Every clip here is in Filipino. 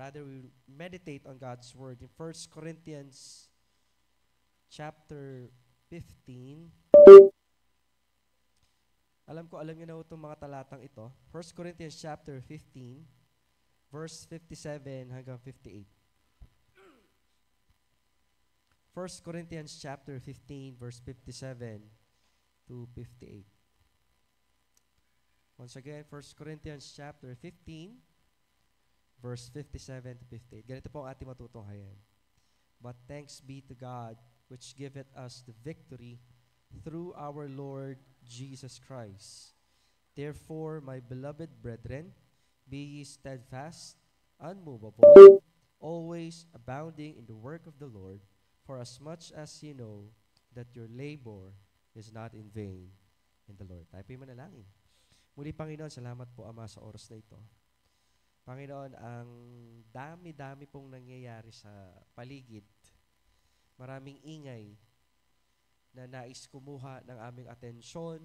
rather we meditate on God's Word in 1 Corinthians chapter 15. Alam niyo na itong mga talatang ito. 1 Corinthians chapter 15, verse 57 hanggang 58. 1 Corinthians chapter 15, verse 57 to 58. Once again, 1 Corinthians chapter 15, verse 57 to 58. Ganito po ang ating matutunghayan. But thanks be to God, which giveth us the victory through our Lord Jesus Christ. Therefore, my beloved brethren, be ye steadfast, unmovable, always abounding in the work of the Lord, for as much as ye know that your labor is not in vain in the Lord. Tayo po'y manalangin. Muli, Panginoon, salamat po, Ama, sa oras na ito. Panginoon, ang dami-dami pong nangyayari sa paligid. Maraming ingay na nais kumuha ng aming atensyon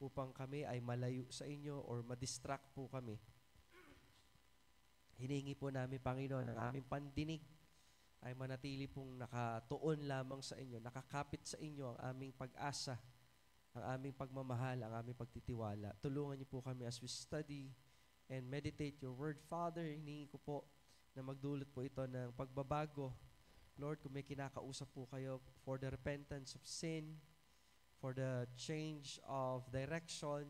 upang kami ay malayo sa inyo or madistract po kami. Hiningi po namin, Panginoon, ang aming pandinig ay manatili pong nakatuon lamang sa inyo, nakakapit sa inyo ang aming pag-asa, ang aming pagmamahal, ang aming pagtitiwala. Tulungan niyo po kami as we study and meditate your word. Father, hiningi ko po na magdulot po ito ng pagbabago. Lord, kung may kinakausap po kayo for the repentance of sin, for the change of direction,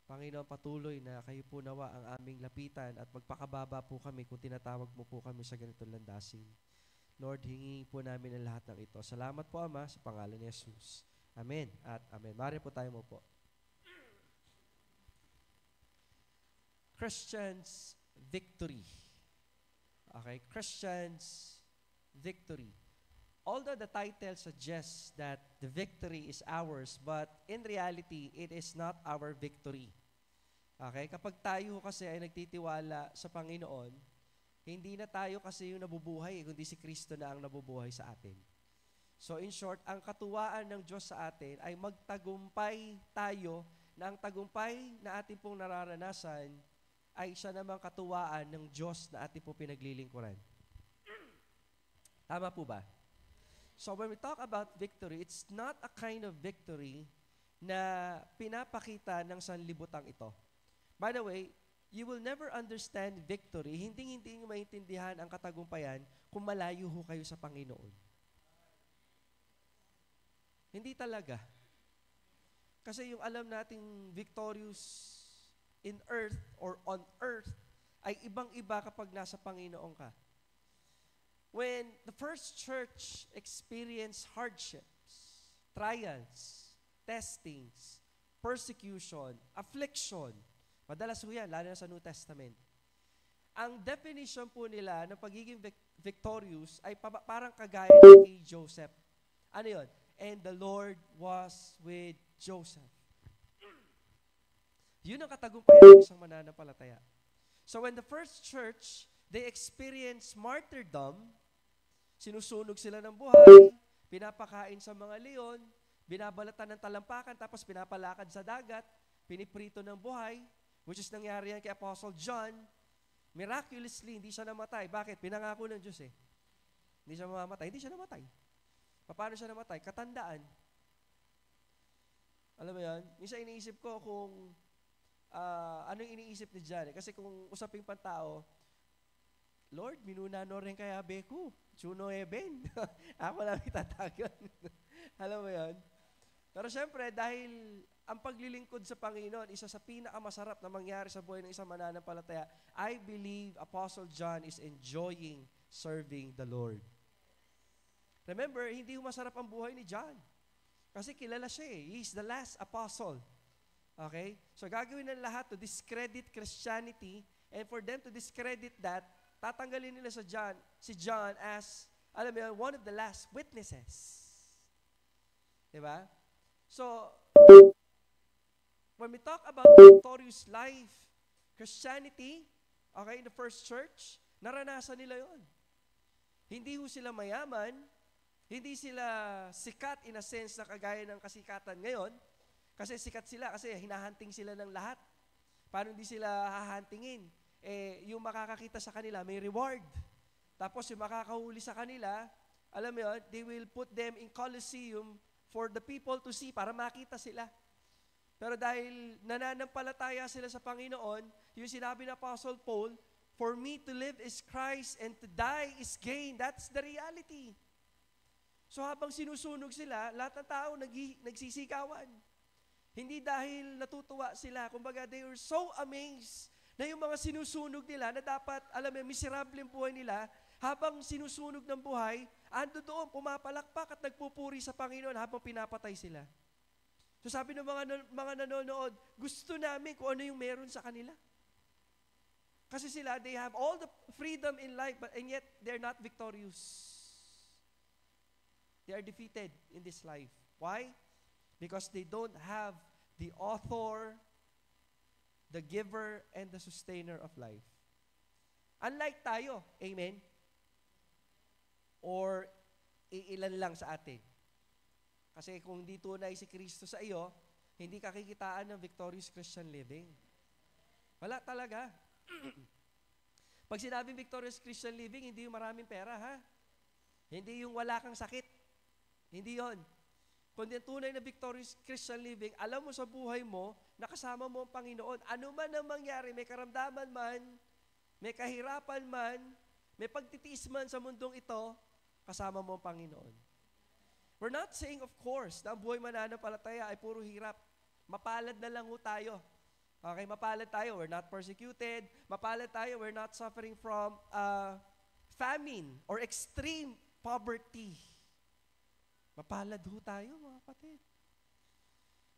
Panginoon, patuloy na kayo po nawa ang aming lapitan at magpakababa po kami kung tinatawag mo po kami sa ganitong landasin. Lord, hingi po namin ang lahat ng ito. Salamat po, Ama, sa pangalan ni Jesus. Amen at amen. Mari po tayo mo po. Christians' victory. Okay, Christians' victory. Although the title suggests that the victory is ours, but in reality, it is not our victory. Okay, kapag tayo kasi ay nagtitiwala sa Panginoon, hindi na tayo kasi yung nabubuhay, kundi si Kristo na ang nabubuhay sa atin. So in short, ang katuwaan ng Diyos sa atin ay magtagumpay tayo na ang tagumpay na ating pong nararanasan ay siya namang katuwaan ng Diyos na ating pong pinaglilingkuran. Tama po ba? So when we talk about victory, it's not a kind of victory na pinapakita ng sanlibutan ito. By the way, you will never understand victory, hindi nyo maintindihan ang katagumpayan kung malayo ho kayo sa Panginoon. Hindi talaga. Kasi yung alam nating victorious in earth or on earth ay ibang-iba kapag nasa Panginoon ka. When the first church experienced hardships, trials, testings, persecution, affliction, madalas po yan, lalo na sa New Testament. Ang definition po nila ng pagiging victorious ay parang kagaya ng kay Joseph. Ano yun? And the Lord was with Joseph. Yun ang katagumpayan ng isang mananampalataya. So when the first church, they experienced martyrdom, sinusunog sila ng buhay, pinapakain sa mga leon, binabalatan ng talampakan, tapos pinapalakad sa dagat, piniprito ng buhay, which is nangyari yan kay Apostle John. Miraculously, hindi siya namatay. Bakit? Pinangako ng Diyos eh. Hindi siya mamamatay. Hindi siya namatay. Paano siya namatay? Katandaan. Alam mo yan? Minsan iniisip ko kung ano yung iniisip ni John. Kasi kung usaping pantao, Lord, minunano rin kaya beku. Chuno eben. Ako lang itatagan. Alam mo yan? Pero syempre, dahil ang paglilingkod sa Panginoon, isa sa pinakamasarap na mangyari sa buhay ng isang mananampalataya, I believe Apostle John is enjoying serving the Lord. Remember, hindi masarap ang buhay ni John. Kasi kilala siya eh. He's the last apostle. Okay? So gagawin ng lahat to discredit Christianity, and for them to discredit that, tatanggalin nila si John as, alam mo yun, one of the last witnesses. Diba? So, when we talk about victorious life, Christianity, okay, in the first church, naranasan nila yon. Hindi ho sila mayaman, hindi sila sikat in a sense na kagaya ng kasikatan ngayon, kasi sikat sila kasi hinahunting sila ng lahat. Paano hindi sila hahantingin? yung makakakita sa kanila may reward. Tapos yung makakahuli sa kanila, alam mo yun, they will put them in Colosseum for the people to see, para makita sila. Pero dahil nananampalataya sila sa Panginoon, yung sinabi ng Apostle Paul, for me to live is Christ and to die is gain. That's the reality. So habang sinusunog sila, lahat ng tao nagsisigawan. Hindi dahil natutuwa sila. Kumbaga, they were so amazed na yung mga sinusunog nila na dapat, alam mo, miserable yung buhay nila, habang sinusunog ng buhay, ando doon, pumapalakpak at nagpupuri sa Panginoon habang pinapatay sila. So sabi ng mga nanonood, gusto namin kung ano yung meron sa kanila. Kasi sila, they have all the freedom in life, and yet they're not victorious. They are defeated in this life. Why? Because they don't have the author, the giver, and the sustainer of life. Unlike tayo, amen? Or iilan lang sa atin. Kasi kung hindi tunay si Kristo sa iyo, hindi ka kikitaan ng victorious Christian living. Wala talaga. Pag sinabing victorious Christian living, hindi yung maraming pera, ha? Hindi yung wala kang sakit. Hindi yon. Kundi ang tunay na victorious Christian living, alam mo sa buhay mo, nakasama mo ang Panginoon. Ano man ang mangyari, may karamdaman man, may kahirapan man, may pagtitiis man sa mundong ito, kasama mo ang Panginoon. We're not saying, of course, na ang buhay mananampalataya ay puro hirap. Mapalad na lang ho tayo. Okay, mapalad tayo. We're not persecuted. Mapalad tayo. We're not suffering from famine or extreme poverty. Mapalad ho tayo, mga kapatid.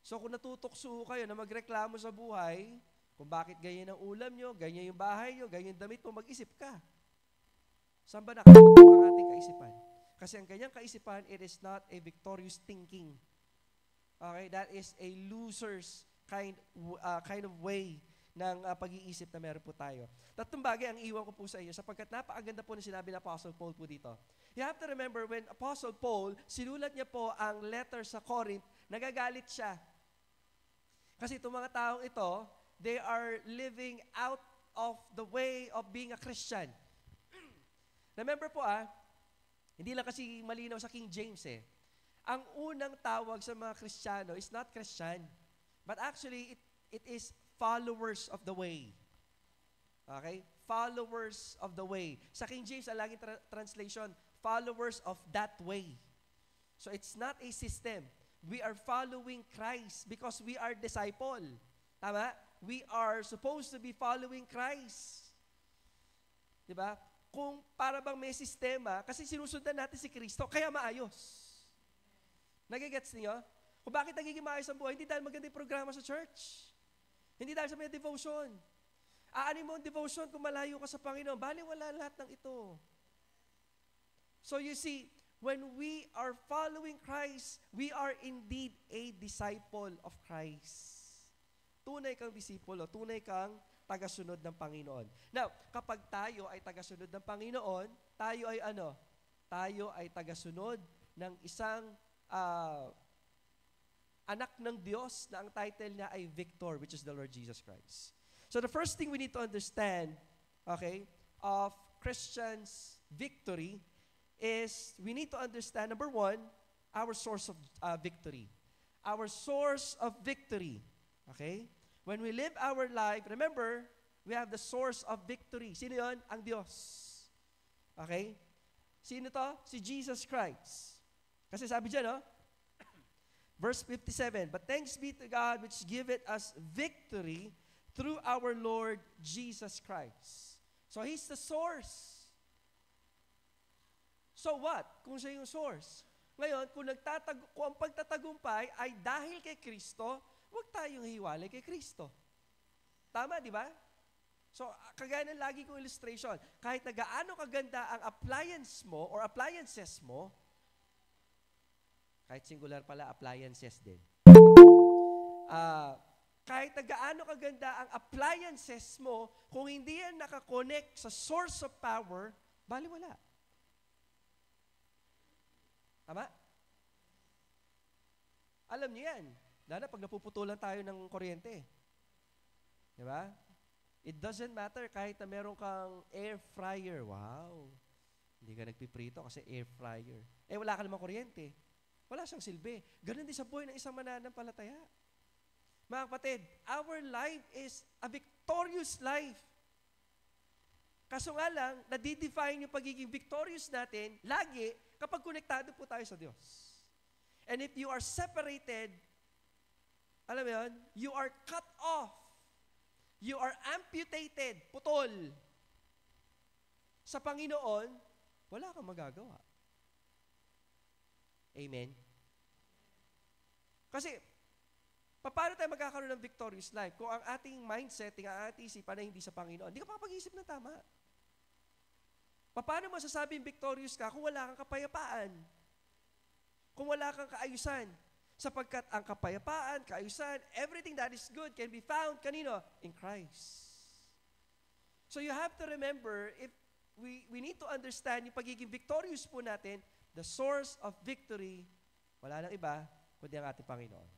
So kung natutokso kayo na magreklamo sa buhay, kung bakit ganyan ang ulam nyo, ganyan yung bahay nyo, ganyan yung damit mo, mag-isip ka. Saan ba nakatutok ang ating kaisipan? Kasi ang kanyang kaisipan, it is not a victorious thinking. Okay, that is a loser's kind of way ng pag-iisip na meron po tayo. Tatlong bagay ang iwan ko po sa inyo sapagkat napakaganda po na sinabi ng Apostle Paul po dito. You have to remember when Apostle Paul, sinulat niya po ang letter sa Corinth, nagagalit siya. Kasi itong mga taong ito, they are living out of the way of being a Christian. Remember po hindi lang kasi malinaw sa King James Ang unang tawag sa mga Kristiyano is not Christian, but actually it is followers of the way. Okay? Followers of the way. Sa King James, ang laging translation, followers of that way. So it's not a system. We are following Christ because we are disciple. Tama? We are supposed to be following Christ. Diba? Kung para bang may sistema, kasi sinusundan natin si Kristo, kaya maayos. Nagigets niyo? Kung bakit nagiging maayos ang buhay, hindi dahil magandang programa sa church. Hindi dahil sa may devotion. Aanin mo ang devotion kung malayo ka sa Panginoon. Bali, wala lahat ng ito. So you see, when we are following Christ, we are indeed a disciple of Christ. Tunay kang disipulo, tunay kang tagasunod ng Panginoon. Now, kapag tayo ay tagasunod ng Panginoon, tayo ay ano? Tayo ay tagasunod ng isang anak ng Diyos na ang title niya ay Victor, which is the Lord Jesus Christ. So the first thing we need to understand, okay, of Christians' victory is we need to understand, number one, our source of victory. Our source of victory. Okay? When we live our life, remember, we have the source of victory. Sino yun? Ang Diyos. Okay? Sino to? Si Jesus Christ. Kasi sabi dyan, verse 57, but thanks be to God which giveth us victory through our Lord Jesus Christ. So He's the source. So what? Kung siya yung source. Ngayon, kung ang pagtatagumpay ay dahil kay Kristo, huwag tayong hiwalay kay Kristo. Tama, di ba? So, kagaya ng lagi kong illustration, kahit na gaano kaganda ang appliance mo or appliances mo, kahit singular pala, appliances din. Kahit na gaano kaganda ang appliances mo, kung hindi yan nakakonect sa source of power, baliwala. Tama? Alam niyo yan. Lalo pag napuputulan tayo ng kuryente. Di ba? It doesn't matter kahit na meron kang air fryer. Wow! Hindi ka nagpiprito kasi air fryer. Wala ka namang kuryente. Wala siyang silbi. Ganun din sa buhay ng isang mananampalataya. Mga kapatid, our life is a victorious life. Kaso nga lang, nadidefine yung pagiging victorious natin lagi kapag konektado po tayo sa Diyos. And if you are separated, alam mo yun, you are cut off. You are amputated, putol. Sa Panginoon, wala kang magagawa. Amen? Kasi, paano tayo magkakaroon ng victorious life kung ang ating mindset, ang ating isipan na hindi sa Panginoon? Hindi ka makapag-isip ng tama. Paano masasabing victorious ka kung wala kang kapayapaan? Kung wala kang kaayusan? Sapagkat ang kapayapaan, kaayusan, everything that is good can be found, kanino? In Christ. So you have to remember, if we need to understand yung pagiging victorious po natin, the source of victory, wala nang iba, kundi ang ating Panginoon.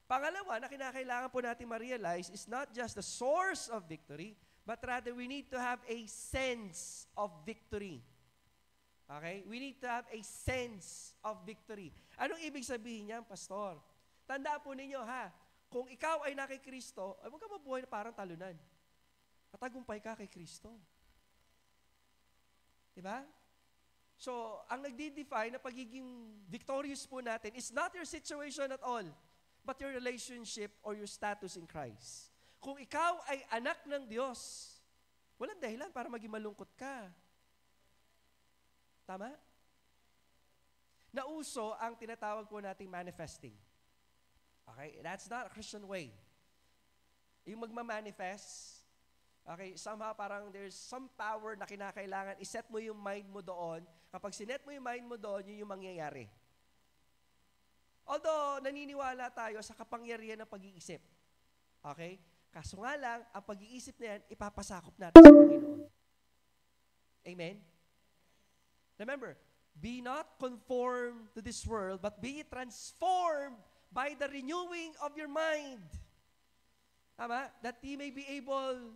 Pangalawa na kinakailangan po natin ma-realize is not just the source of victory, but rather we need to have a sense of victory. Okay? We need to have a sense of victory. Anong ibig sabihin niyan, Pastor? Tandaan po ninyo, ha? Kung ikaw ay na kay Kristo, ay huwag ka mabuhay na parang talunan. Matagumpay ka kay Kristo. Diba? So, ang nagdi-define na pagiging victorious po natin is not your situation at all, but your relationship or your status in Christ. Kung ikaw ay anak ng Diyos, walang dahilan para maging malungkot ka. Tama? Nauso ang tinatawag po nating manifesting. Okay? That's not a Christian way. Yung magmamanifest, okay, somehow parang there's some power na kinakailangan, iset mo yung mind mo doon. Kapag sinet mo yung mind mo doon, yun yung mangyayari. Although, naniniwala tayo sa kapangyarihan ng pag-iisip. Okay? Kaso nga lang, ang pag-iisip na yan, ipapasakop natin sa Panginoon. Amen? Remember, be not conformed to this world, but be transformed by the renewing of your mind. Tama? That ye may be able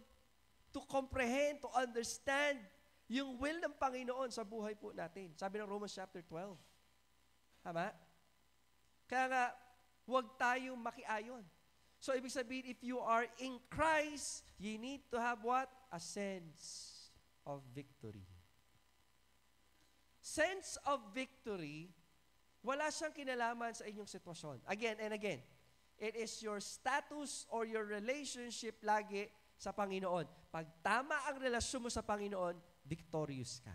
to comprehend, to understand yung will ng Panginoon sa buhay po natin. Sabi ng Romans chapter 12. Tama? Kaya nga, huwag tayong makiayon. So, ibig sabihin, if you are in Christ, you need to have what? A sense of victory. Sense of victory, wala siyang kinalaman sa inyong sitwasyon. Again and again, it is your status or your relationship lagi sa Panginoon. Pag tama ang relasyon mo sa Panginoon, victorious ka.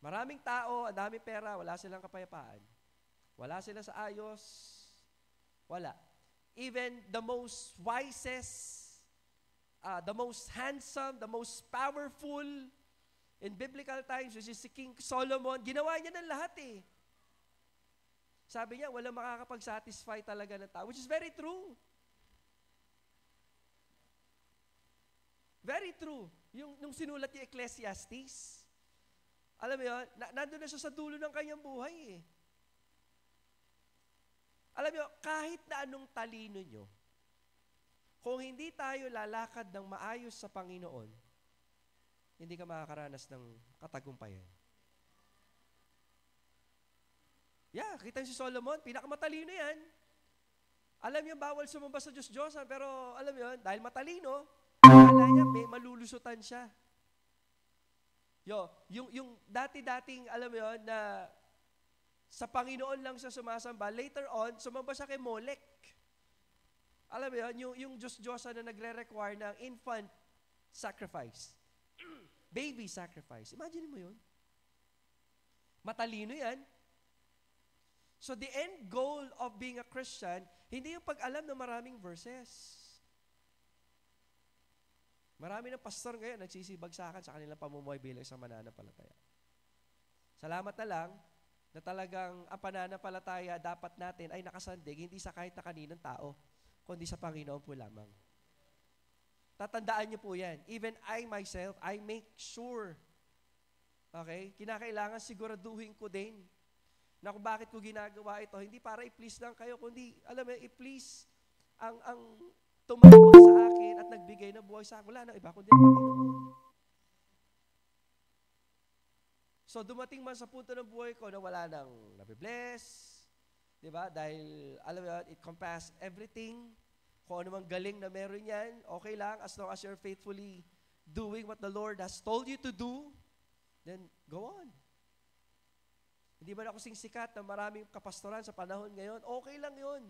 Maraming tao, ang daming pera, wala silang kapayapaan. Wala sila sa ayos. Wala. Even the most wisest, the most handsome, the most powerful, in biblical times, which is si King Solomon, ginawa niya ng lahat eh. Sabi niya, walang makakapag-satisfy talaga ng tao, which is very true. Very true. Yung sinulat niya Ecclesiastes, alam mo yun, nandun na siya sa dulo ng kanyang buhay eh. Alam niyo, kahit na anong talino nyo, kung hindi tayo lalakad ng maayos sa Panginoon, hindi ka makakaranas ng katagumpayan. Yeah, kita si Solomon, pinakamatalino yan. Alam niyo, bawal sumamba sa Diyos-Diyosan, pero alam niyo, dahil matalino, akala niya, may malulusutan siya. Yung dati-dating, alam mo yun, na sa Panginoon lang siya sumasamba, later on, sumamba siya kay Molech. Alam mo yun, yung Diyos-Diyosan na nagre-require ng infant sacrifice. Baby sacrifice. Imagine mo yun. Matalino yan. So the end goal of being a Christian, hindi yung pag-alam ng maraming verses. Marami ng pastor ngayon nagsisibagsakan sa kanilang pamumuhay bilang isang mananampalataya. Salamat na lang na talagang ang pananampalataya dapat natin ay nakasandig, hindi sa kahit na kaninong tao, kundi sa Panginoon po lamang. Tatandaan niyo po yan. Even I myself, I make sure. Okay? Kinakailangan siguraduhin ko din na kung bakit ko ginagawa ito, hindi para i-please lang kayo, kundi, alam mo, i-please ang tumawag sa akin at nagbigay ng buhay sa akin. Wala nang iba kundi ang Panginoon. So dumating man sa punto ng buhay ko na wala nang nabibless, di ba? Dahil, alam mo, it compass everything. Kung ano mang galing na meron yan, okay lang, as long as you're faithfully doing what the Lord has told you to do, then go on. Hindi man ako sikat na maraming kapastoran sa panahon ngayon, okay lang yun.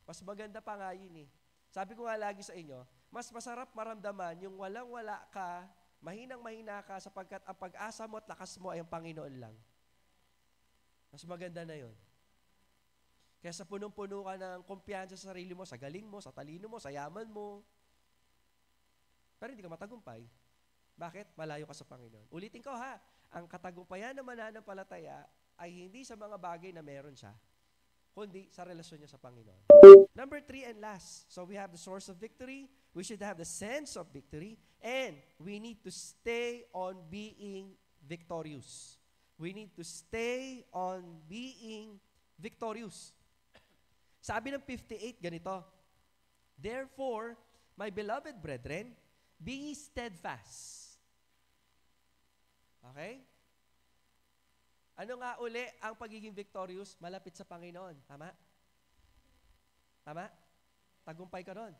Mas maganda pa nga yun eh. Sabi ko nga lagi sa inyo, mas masarap maramdaman yung walang-wala ka, mahinang-mahina ka sapagkat ang pag-asa mo at lakas mo ay ang Panginoon lang. Mas maganda na yun. Kaya sa punong-puno ka ng kumpiyansa sa sarili mo, sa galing mo, sa talino mo, sa yaman mo, pero hindi ka matagumpay. Bakit? Malayo ka sa Panginoon. Ulitin ko ha, ang katagumpayan ng mananampalataya ay hindi sa mga bagay na meron siya, kundi sa relasyon niya sa Panginoon. Number 3 and last. So we have the source of victory, we should have the sense of victory, and we need to stay on being victorious. We need to stay on being victorious. Sabi ng 58, ganito, therefore, my beloved brethren, be steadfast. Okay? Ano nga uli ang pagiging victorious? Malapit sa Panginoon. Tama? Tama? Tagumpay ka nun.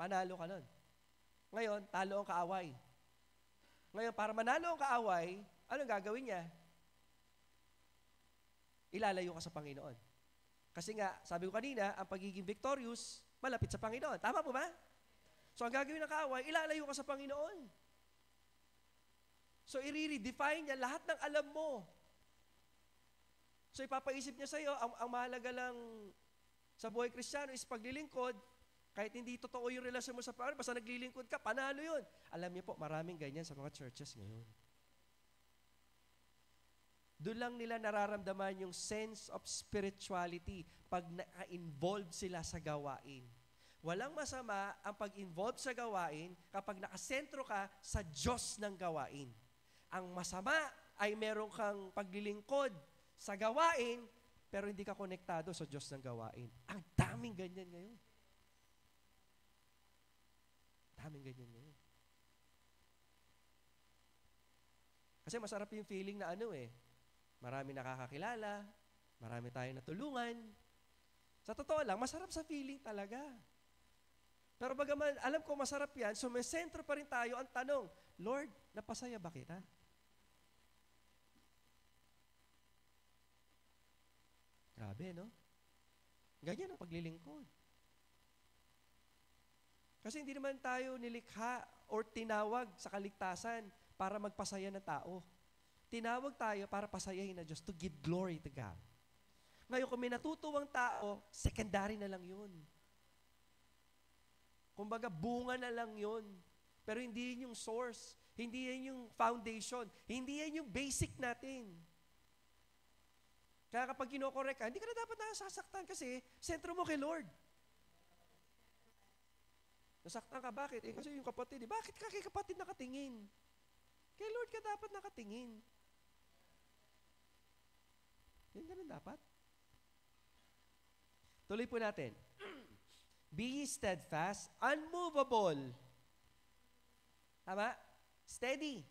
Panalo ka nun. Ngayon, talo ang kaaway. Ngayon, para manalo ang kaaway, anong gagawin niya? Ilalayo ka sa Panginoon. Kasi nga, sabi ko kanina, ang pagiging victorious, malapit sa Panginoon. Tama po ba? So, ang gagawin ng kaaway, ilalayo ka sa Panginoon. So, i-redefine niya lahat ng alam mo. So, ipapaisip niya sa'yo, ang mahalaga lang sa buhay Kristiyano is paglilingkod. Kahit hindi totoo yung relasyon mo sa Panginoon, basta naglilingkod ka, panalo yun. Alam niyo po, maraming ganyan sa mga churches ngayon. Doon lang nila nararamdaman yung sense of spirituality pag na-involve sila sa gawain. Walang masama ang pag-involve sa gawain kapag nakasentro ka sa Diyos ng gawain. Ang masama ay meron kang paglilingkod sa gawain, pero hindi ka konektado sa Diyos ng gawain. Ang daming ganyan ngayon. Daming ganyan ngayon. Kasi masarap yung feeling na marami nakakakilala, marami tayong natulungan. Sa totoo lang, masarap sa feeling talaga. Pero bagaman, alam ko masarap yan, so may sentro pa rin tayo. Ang tanong, Lord, napasaya ba kita? Grabe, no? Ganyan ang paglilingkod. Kasi hindi naman tayo nilikha or tinawag sa kaligtasan para magpasaya ng tao. Tinawag tayo para pasayahin na Diyos, to give glory to God. Ngayon, kung may natutuwang tao, secondary na lang yun. Kumbaga, bunga na lang yun. Pero hindi yun yung source. Hindi yan yung foundation. Hindi yan yung basic natin. Kaya kapag kinokorek ka, hindi ka na dapat nasasaktan kasi sentro mo kay Lord. Nasaktan ka, bakit? Kasi yung kapatid, bakit ka kay kapatid nakatingin? Kay Lord ka dapat nakatingin. Yan ganun dapat. Tuloy po natin. Be steadfast, unmovable. Tama? Steady.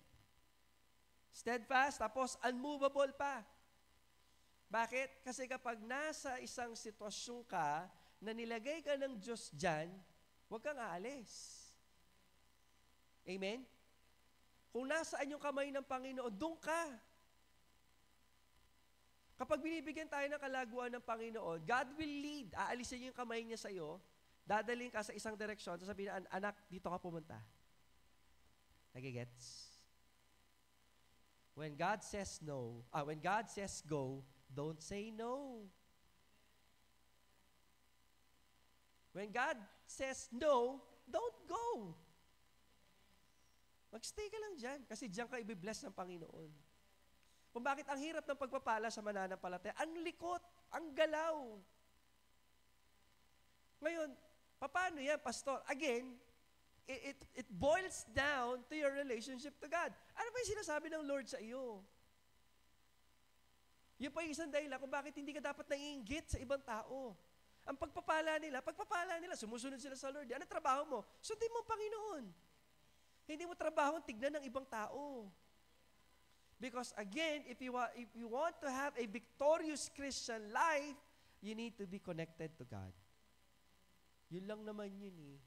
Steadfast, tapos unmovable pa. Bakit? Kasi kapag nasa isang sitwasyon ka, na nilagay ka ng Diyos dyan, huwag kang aalis. Amen? Kung nasaan yung kamay ng Panginoon, doon ka. Kapag binibigyan tayo ng kalaguan ng Panginoon, God will lead. Aalisin yung kamay niya sa iyo, dadaling ka sa isang direksyon, sasabihin na, anak, dito ka pumunta. Nagigets? When God says no, when God says go, don't say no. When God says no, don't go. Magstay ka lang dyan, kasi dyan ka ibibless ng Panginoon. Kung bakit ang hirap ng pagpapala sa mananampalataya, ang likot, ang galaw. Ngayon, paano yan, Pastor? Again, it boils down to your relationship to God. Ano ba yung sinasabi ng Lord sa iyo? Yun pa yung isang dahilan kung bakit hindi ka dapat naiinggit sa ibang tao. Ang pagpapala nila, sumusunod sila sa Lord. Ano trabaho mo? Sundin mo ang Panginoon. Hindi mo trabaho tignan ng ibang tao. Because again, if you want to have a victorious Christian life, you need to be connected to God. Yun lang naman yun eh.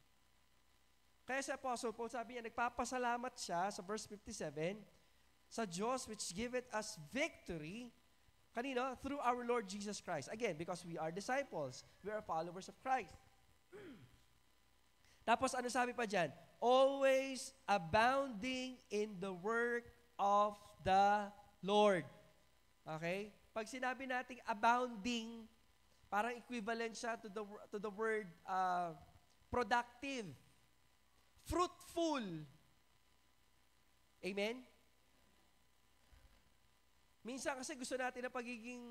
Kaya si Apostle Paul, sabi niya, nagpapasalamat siya sa verse 57, sa Diyos which giveth us victory, kanino? Through our Lord Jesus Christ. Again, because we are disciples. We are followers of Christ. Tapos ano sabi pa dyan? Always abounding in the work of the Lord. Okay? Pag sinabi nating abounding, parang equivalent siya to the word productive, fruitful. Amen? Minsan kasi gusto natin na pagiging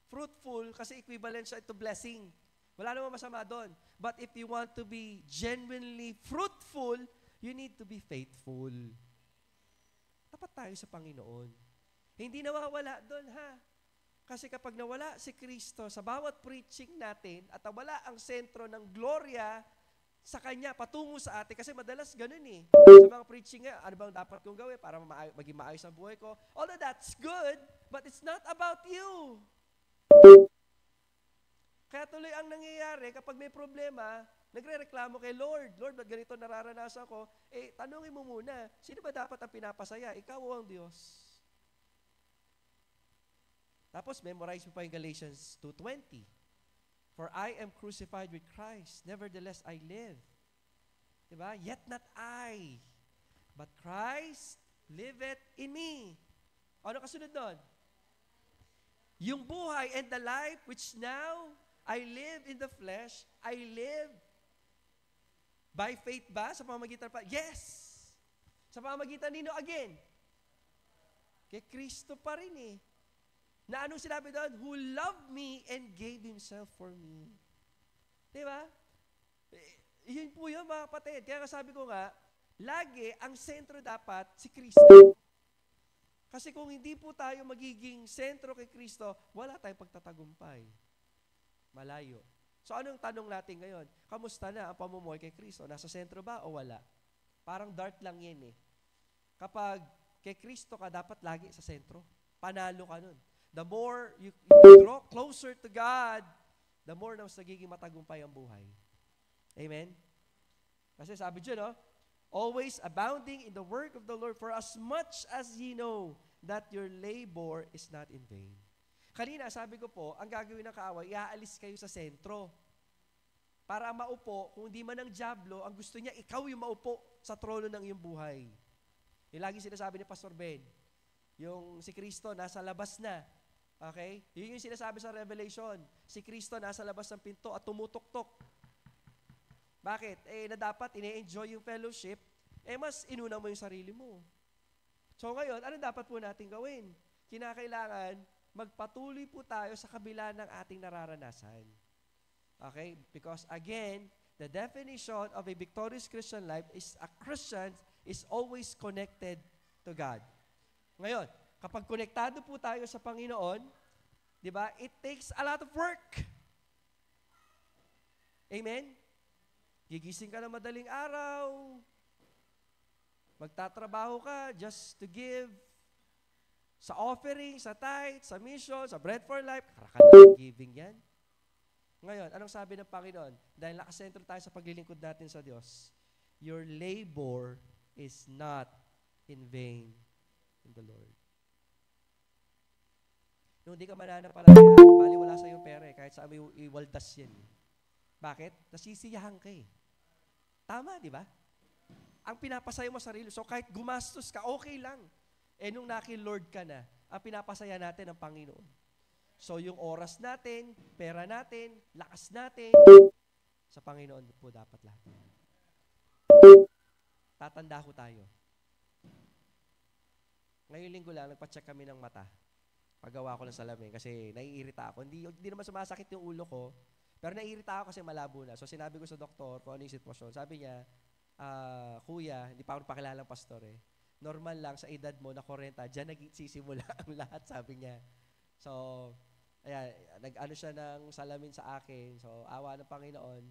fruitful kasi equivalent siya to blessing. Wala namang masama doon. But if you want to be genuinely fruitful, you need to be faithful. Tapat tayo sa Panginoon. Hindi nawawala doon, ha? Kasi kapag nawala si Kristo sa bawat preaching natin at nawala ang sentro ng gloria sa Kanya patungo sa atin, kasi madalas ganun eh. Sa mga preaching nga, ano bang dapat kong gawin para maging maayos ang buhay ko? Although that's good, but it's not about you. Kaya tuloy ang nangyayari, kapag may problema, nagre-reklamo kay Lord. Lord, ba't ganito nararanasan ko? Tanungin mo muna, sino ba dapat ang pinapasaya? Ikaw o ang Diyos? Tapos, memorize mo pa yung Galatians 2:20. For I am crucified with Christ, nevertheless I live. Diba? Yet not I, but Christ liveth in me. Ano kasunod doon? Yung buhay and the life which now I live in the flesh, I live by faith ba? Sa pamamagitan pa? Yes! Sa pamamagitan nino again? Kay Kristo pa rin eh. Na anong sinabi doon? Who loved me and gave Himself for me. Diba? Yun po yun mga kapatid. Kaya sabi ko nga, lagi ang sentro dapat si Kristo. Kasi kung hindi po tayo magiging sentro kay Kristo, wala tayong pagtatagumpay. Malayo. So anong tanong natin ngayon? Kamusta na ang pamumuhay kay Kristo? Nasa sentro ba o wala? Parang dart lang yan eh. Kapag kay Kristo ka, dapat lagi sa sentro. Panalo ka nun. The more you draw closer to God, the more na mas nagiging matagumpay ang buhay. Amen? Kasi sabi dyan, no? Always abounding in the work of the Lord, for as much as ye know that your labor is not in vain. Kanina, sabi ko po, ang gagawin ng kaaway, iaalis kayo sa sentro. Para maupo, kung di man ang dyablo, ang gusto niya, ikaw yung maupo sa trono ng iyong buhay. Yung lagi sinasabi ni Pastor Ben, yung si Kristo nasa labas na. Okay? Yun yung sinasabi sa Revelation. Si Kristo nasa labas ng pinto at tumutok-tok. Bakit? Na dapat ine-enjoy yung fellowship, mas inuna mo yung sarili mo. So ngayon, ano dapat po natin gawin? Kinakailangan, magpatuloy po tayo sa kabila ng ating nararanasan. Okay? Because again, the definition of a victorious Christian life is a Christian is always connected to God. Ngayon, kapag konektado po tayo sa Panginoon, di ba, it takes a lot of work. Amen? Gigising ka ng madaling araw, magtatrabaho ka just to give, sa offering, sa tithe, sa mission, sa bread for life, karakan giving yan. Ngayon, anong sabi ng Panginoon? Dahil nakasentro tayo sa paglilingkod natin sa Diyos, your labor is not in vain in the Lord. Nung hindi ka mananampalataya, bali wala sa iyong pera kahit sa amin iwaldas yan. Bakit? Nasisiyahan ka eh. Tama, di ba? Ang pinapasaya mo sarili. So kahit gumastos ka, okay lang. Nung naki-Lord ka na, ang pinapasaya natin ang Panginoon. So yung oras natin, pera natin, lakas natin, sa Panginoon po dapat lahat. Tatanda ko tayo. Ngayong linggo lang, nagpa-check kami ng mata. Paggawa ko ng salamin kasi naiirita ako. Hindi naman sumasakit yung ulo ko, pero naiirita ako kasi malabo na. So sinabi ko sa doktor kung ano yung sitwasyon. Sabi niya, Kuya, hindi pa ako pakilalang pastor eh. Normal lang sa edad mo na 40, dyan nagsisimula ang lahat, sabi niya. So, Ayan, nag-ano siya ng salamin sa akin. So, awa ng Panginoon.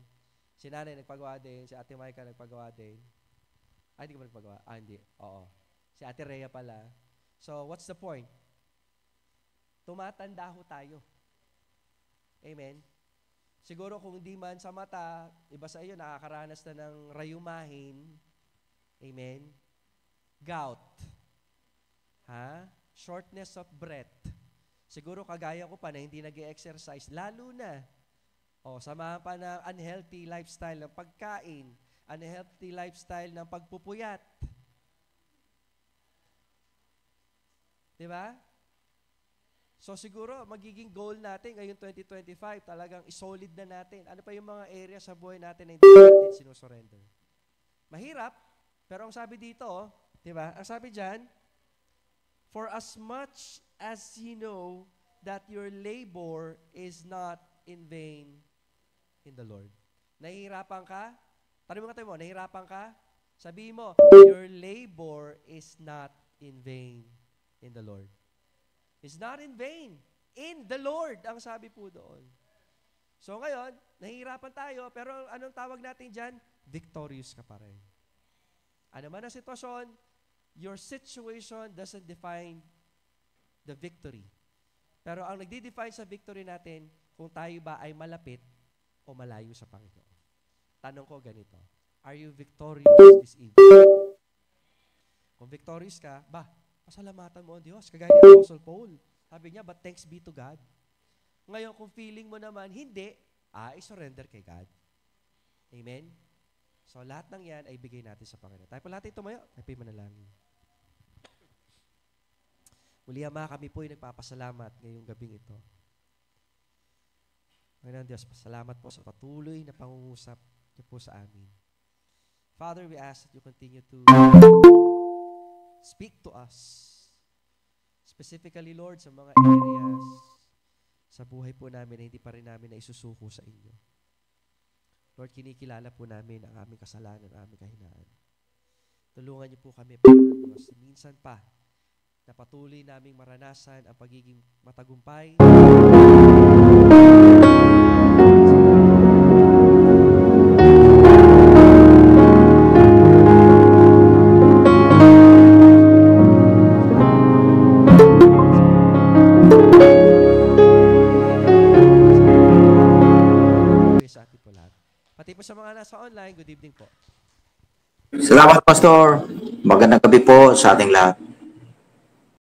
Si nanay nagpagawa din, si ate Maika nagpagawa din. Ay, hindi ko ba nagpagawa? Ah, hindi. Oo. Si ate Rhea pala. So, what's the point? Tumatanda ho tayo. Amen? Siguro kung di man sa mata, iba sa iyo, nakakaranas na ng rayumahin. Amen? Gout. Ha? Shortness of breath. Siguro kagaya ko pa na hindi nag-exercise, lalo na. O, samahan pa ng unhealthy lifestyle ng pagkain, unhealthy lifestyle ng pagpupuyat. Diba? So siguro, magiging goal natin ngayong 2025, talagang isolid na natin. Ano pa yung mga area sa buhay natin na hindi natin sinusurrender? Mahirap, pero ang sabi dito, diba? Ang sabi dyan, for as much as you know that your labor is not in vain in the Lord. Nahihirapan ka? Tanong mo, nahihirapan ka? Sabihin mo, your labor is not in vain in the Lord. It's not in vain. In the Lord, ang sabi po doon. So ngayon, nahihirapan tayo, pero anong tawag natin dyan? Victorious ka pa rin. Ano man ang sitwasyon, your situation doesn't define the victory. Pero ang nagdi-define sa victory natin, kung tayo ba ay malapit o malayo sa Panginoon. Tanong ko ganito, are you victorious this evening? Kung victorious ka, pasalamatan mo ang Diyos. Kagaya ni Apostle Paul. Sabi niya, but thanks be to God. Ngayon, kung feeling mo naman, hindi, i-surrender kay God. Amen? So, lahat ng yan ay bigay natin sa Panginoon. Tayo po lahat tumayo. Tayo po manalangin. Muli, Ama, kami po ay nagpapasalamat ngayong gabing ito. Panginoon Diyos, pasalamat po sa patuloy na pangungusap niyo po sa amin. Father, we ask that you continue to speak to us. Specifically, Lord, sa mga areas sa buhay po namin na hindi pa rin namin na isusuko sa inyo. Lord, kinikilala po namin ang aming kasalanan, ang aming kahinaan. Tulungan niyo po kami, Panginoon Diyos, minsan pa na patuloy naming maranasan ang pagiging matagumpay. Pati po sa mga nasa online, good evening po. Salamat, Pastor. Magandang gabi po sa ating lahat.